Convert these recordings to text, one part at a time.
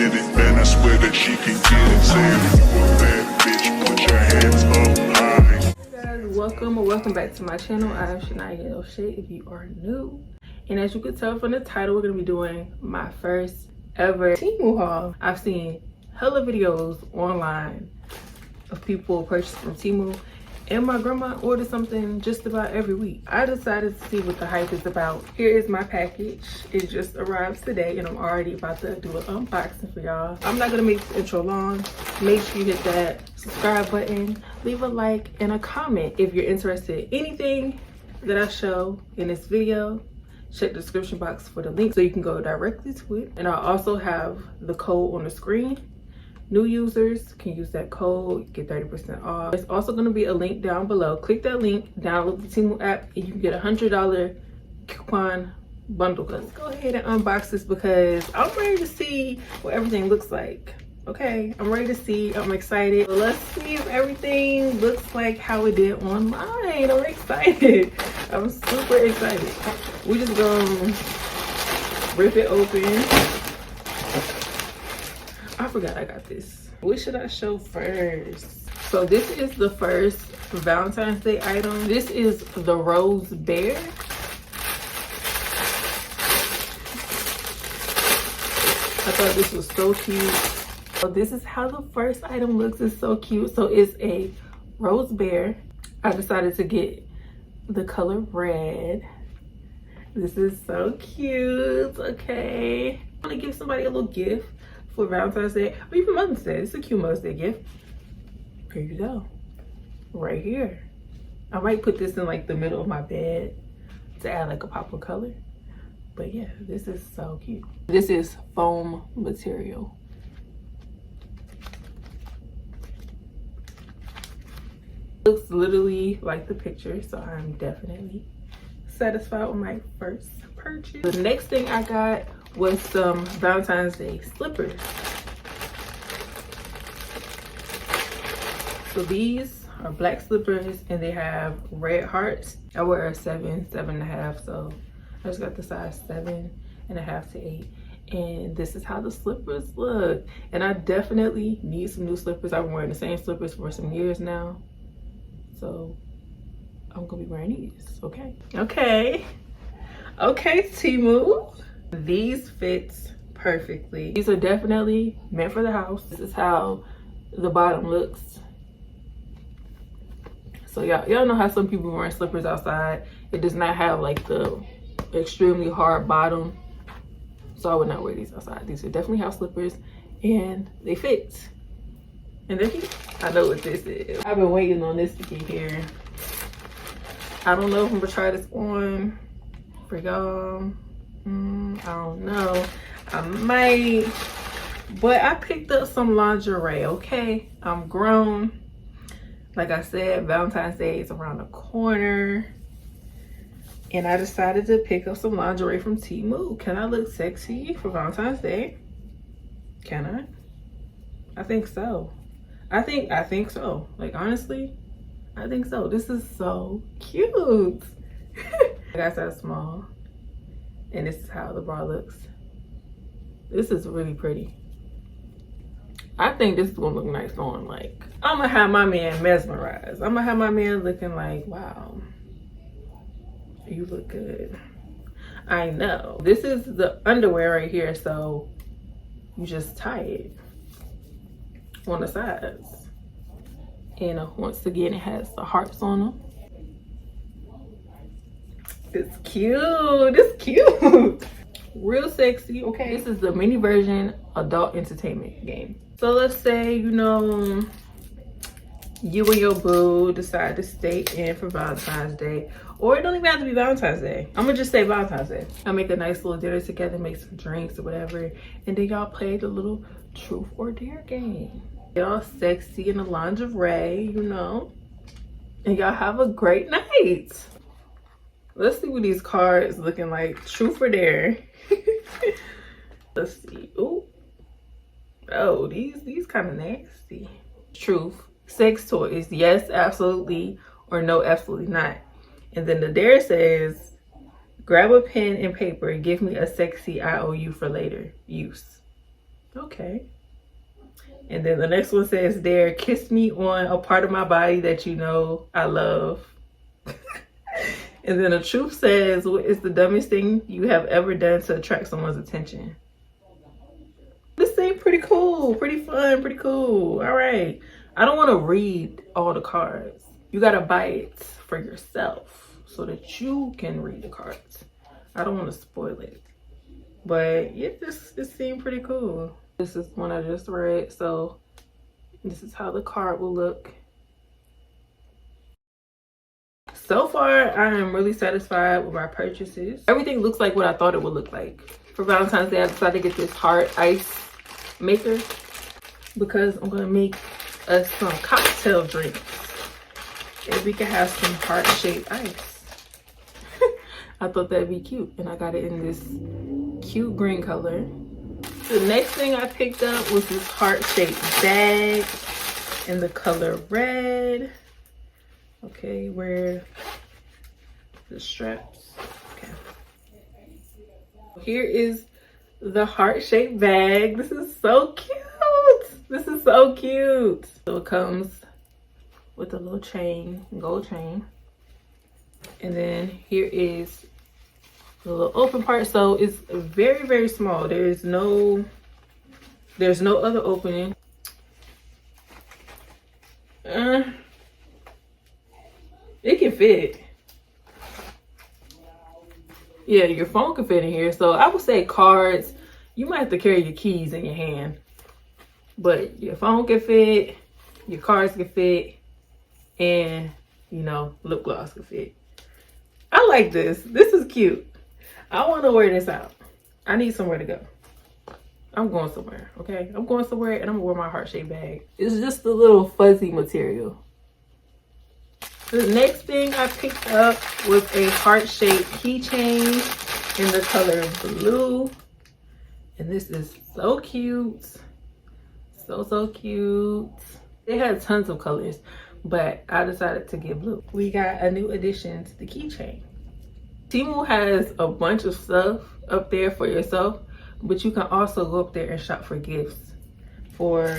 with it, man, I swear that she can get it. Say if you a bad bitch, put your hands up high. Hey guys, welcome back to my channel. I am Sha'Naya O'Shea if you are new. And as you can tell from the title, we're gonna be doing my first ever Temu haul. I've seen hella videos online of people purchasing from Temu, and my grandma orders something just about every week. I decided to see what the hype is about. Here is my package. It just arrived today and I'm already about to do an unboxing for y'all. I'm not gonna make this intro long. Make sure you hit that subscribe button, leave a like and a comment if you're interested in anything that I show in this video. Check the description box for the link so you can go directly to it. And I'll also have the code on the screen. New users can use that code, get 30% off. There's also going to be a link down below. Click that link, download the Temu app, and you can get a $100 coupon bundle. Let's go ahead and unbox this because I'm ready to see what everything looks like. Okay, I'm ready to see. I'm excited. Let's see if everything looks like how it did online. I'm excited. I'm super excited. We just gonna rip it open. I forgot I got this. What should I show first? So this is the first Valentine's Day item. This is the Rose Bear. I thought this was so cute. So this is how the first item looks. It's so cute. So it's a Rose Bear. I decided to get the color red. This is so cute. Okay. I want to give somebody a little gift for Valentine's Day or even Mother's Day. It's a cute Mother's Day gift. Here you go. Right here. I might put this in like the middle of my bed to add like a pop of color. But yeah, this is so cute. This is foam material. Looks literally like the picture, so I'm definitely satisfied with my first purchase. The next thing I got was some Valentine's Day slippers. So these are black slippers and they have red hearts. I wear a 7, 7.5, so I just got the size 7.5 to 8. And this is how the slippers look. And I definitely need some new slippers. I've been wearing the same slippers for some years now. So I'm gonna be wearing these, okay? Okay, Temu. These fits perfectly. These are definitely meant for the house. This is how the bottom looks. So y'all know how some people wearing slippers outside. It does not have like the extremely hard bottom. So I would not wear these outside. These are definitely house slippers and they fit. And they're cute. I know what this is. I've been waiting on this to get here. I don't know if I'm gonna try this on for y'all. I don't know. I might. But I picked up some lingerie, okay? I'm grown. Like I said, Valentine's Day is around the corner. And I decided to pick up some lingerie from Temu. Can I look sexy for Valentine's Day? Can I? I think so. I think so. Like honestly, I think so. This is so cute. I got that small. And this is how the bra looks. This is really pretty. I think this is gonna look nice on. Like, I'm gonna have my man mesmerized. I'm gonna have my man looking like, wow, you look good. I know. This is the underwear right here, so you just tie it on the sides. And once again, it has the hearts on them. It's cute. It's cute. Real sexy. Okay, this is the mini version adult entertainment game. So let's say, you know, you and your boo decide to stay in for Valentine's Day, or it don't even have to be Valentine's Day. I'm gonna just say Valentine's Day. I'll make a nice little dinner together, make some drinks or whatever, and then y'all play the little truth or dare game. Y'all sexy in the lingerie, you know, and y'all have a great night. Let's see what these cards looking like. Truth or dare. Let's see. Ooh. Oh, these kind of nasty. Truth. Sex toys. Yes, absolutely. Or no, absolutely not. And then the dare says, grab a pen and paper. Give me a sexy IOU for later use. Okay. And then the next one says there, kiss me on a part of my body that you know I love. And then the truth says, what is the dumbest thing you have ever done to attract someone's attention? This seemed pretty cool, pretty fun, pretty cool. All right. I don't want to read all the cards. You got to buy it for yourself so that you can read the cards. I don't want to spoil it. But yeah, this seemed pretty cool. This is one I just read, so this is how the card will look. So far, I am really satisfied with my purchases. Everything looks like what I thought it would look like. For Valentine's Day, I decided to get this heart ice maker because I'm gonna make us some cocktail drinks. And we can have some heart-shaped ice. I thought that'd be cute, and I got it in this cute green color. The next thing I picked up was this heart-shaped bag in the color red. Okay, where the straps. Okay. Here is the heart-shaped bag. This is so cute. This is so cute. So it comes with a little chain, gold chain. And then here is the little open part. So it's very, very small. There's no other opening. It can fit. Yeah, your phone can fit in here. So I would say cards, you might have to carry your keys in your hand. But your phone can fit, your cards can fit, and, you know, lip gloss can fit. I like this. This is cute. I want to wear this out. I need somewhere to go. I'm going somewhere, okay? I'm going somewhere and I'm going to wear my heart-shaped bag. It's just a little fuzzy material. The next thing I picked up was a heart-shaped keychain in the color blue. And this is so cute. So cute. They had tons of colors, but I decided to get blue. We got a new addition to the keychain. Temu has a bunch of stuff up there for yourself, but you can also go up there and shop for gifts for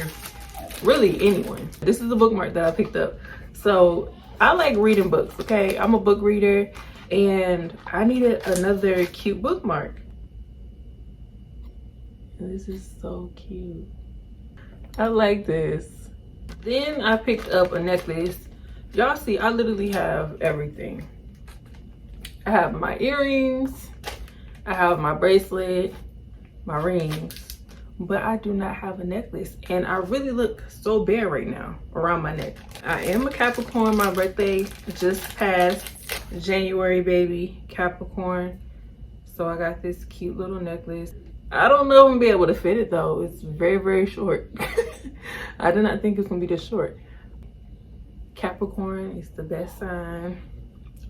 really anyone. This is a bookmark that I picked up. So I like reading books, okay? I'm a book reader and I needed another cute bookmark. And this is so cute. I like this. Then I picked up a necklace. Y'all see, I literally have everything. I have my earrings, I have my bracelet, my rings, but I do not have a necklace. And I really look so bare right now around my neck. I am a Capricorn. My birthday just passed. January, baby, Capricorn. So I got this cute little necklace. I don't know if I'm gonna be able to fit it though. It's very, very short. I did not think it's gonna be this short. Capricorn is the best sign.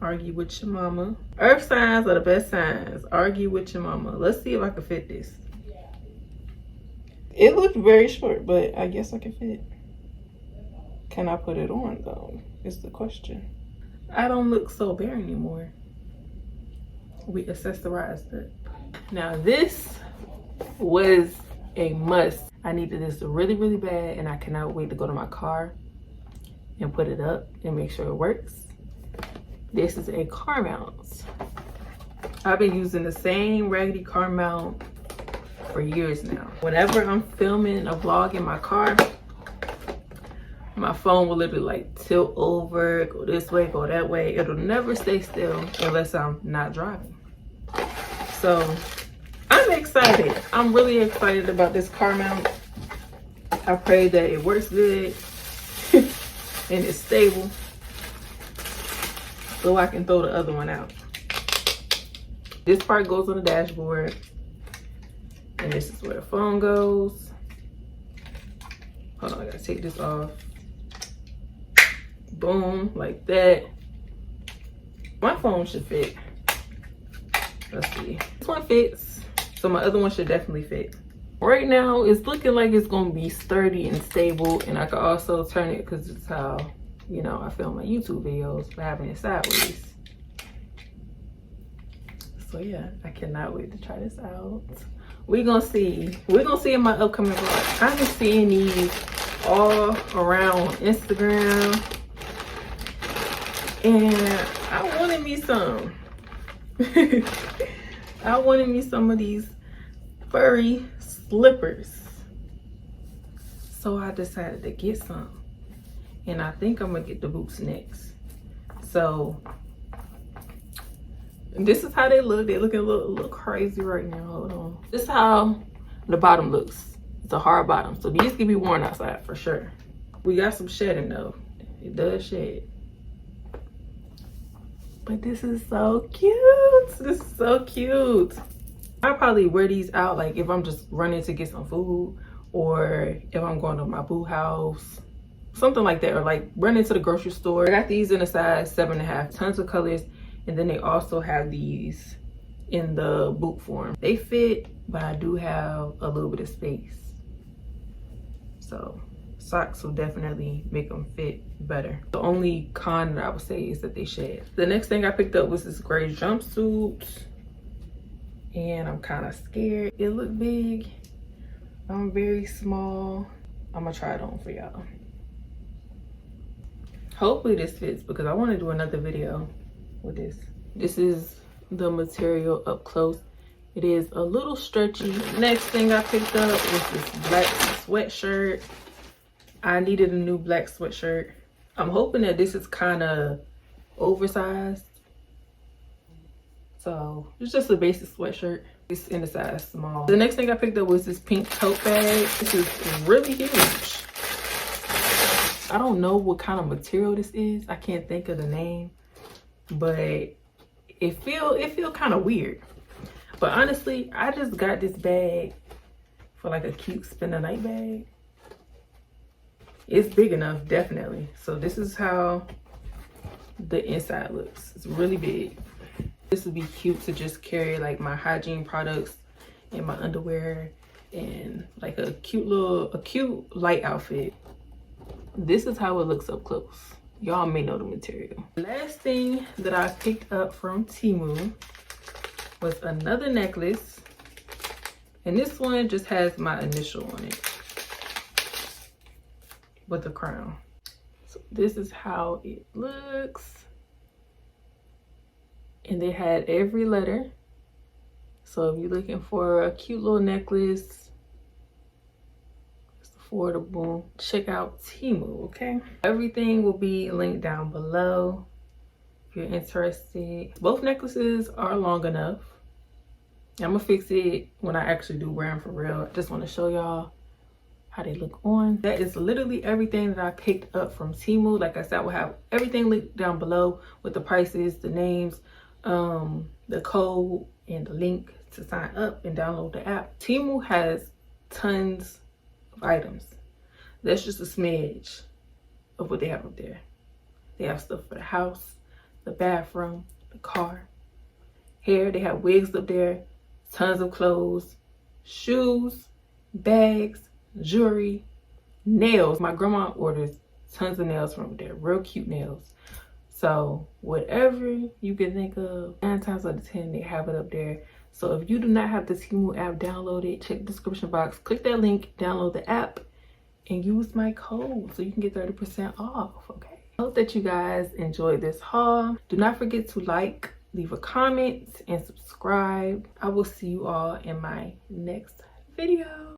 Argue with your mama. Earth signs are the best signs. Argue with your mama. Let's see if I can fit this. It looked very short, but I guess I can fit it. Can I put it on though? Is the question. I don't look so bare anymore. We accessorized it. Now this was a must. I needed this really, really bad, and I cannot wait to go to my car and put it up and make sure it works. This is a car mount. I've been using the same raggedy car mount for years now. Whenever I'm filming a vlog in my car, my phone will literally like tilt over, go this way, go that way. It'll never stay still unless I'm not driving. So I'm excited. I'm really excited about this car mount. I pray that it works good and it's stable, so I can throw the other one out. This part goes on the dashboard, and this is where the phone goes. Hold on, I gotta take this off. Boom, like that. My phone should fit. Let's see. This one fits, so my other one should definitely fit. Right now, it's looking like it's gonna be sturdy and stable, and I can also turn it because it's how, you know, I film my YouTube videos by having it sideways. So yeah, I cannot wait to try this out. we're gonna see. We're gonna see in my upcoming vlog. I've been seeing these all around Instagram, and I wanted me some. I wanted me some of these furry slippers, so I decided to get some, and I think I'm gonna get the boots next. So this is how they look. They looking a little crazy right now. Hold on. This is how the bottom looks. It's a hard bottom, so these can be worn outside for sure. We got some shedding though. It does shed. But this is so cute. This is so cute. I'll probably wear these out like if I'm just running to get some food, or if I'm going to my boo house, something like that, or like running to the grocery store. I got these in a size 7.5, tons of colors, and then they also have these in the boot form. They fit, but I do have a little bit of space, so socks will definitely make them fit better. The only con that I would say is that they shed. The next thing I picked up was this gray jumpsuit, and I'm kind of scared. It looked big. I'm very small. I'm gonna try it on for y'all. Hopefully this fits, because I want to do another video with this. This is the material up close. It is a little stretchy. Next thing I picked up was this black sweatshirt. I needed a new black sweatshirt. I'm hoping that this is kind of oversized. So it's just a basic sweatshirt. It's in a size small. The next thing I picked up was this pink tote bag. This is really huge. I don't know what kind of material this is. I can't think of the name, but it feel kind of weird. But honestly, I just got this bag for like a cute spend the night bag. It's big enough, definitely. So this is how the inside looks. It's really big. This would be cute to just carry like my hygiene products and my underwear and like a cute light outfit. This is how it looks up close. Y'all may know the material. Last thing that I picked up from Temu was another necklace, and this one just has my initial on it with a crown. So this is how it looks, and they had every letter. So if you're looking for a cute little necklace, it's affordable, check out Temu, okay? Everything will be linked down below if you're interested. Both necklaces are long enough. I'm gonna fix it when I actually do wear them for real. I just want to show y'all how they look on. That is literally everything that I picked up from Temu. Like I said, I will have everything linked down below with the prices, the names, the code, and the link to sign up and download the app. Temu has tons of items. That's just a smidge of what they have up there. They have stuff for the house, the bathroom, the car, hair. They have wigs up there, tons of clothes, shoes, bags, jewelry, nails. My grandma orders tons of nails from there, real cute nails. So whatever you can think of, 9 times out of 10 they have it up there. So if you do not have the Temu app, download it, check the description box, click that link, download the app, and use my code so you can get 30% off. Okay, I hope that you guys enjoyed this haul. Do not forget to like, leave a comment, and subscribe. I will see you all in my next video.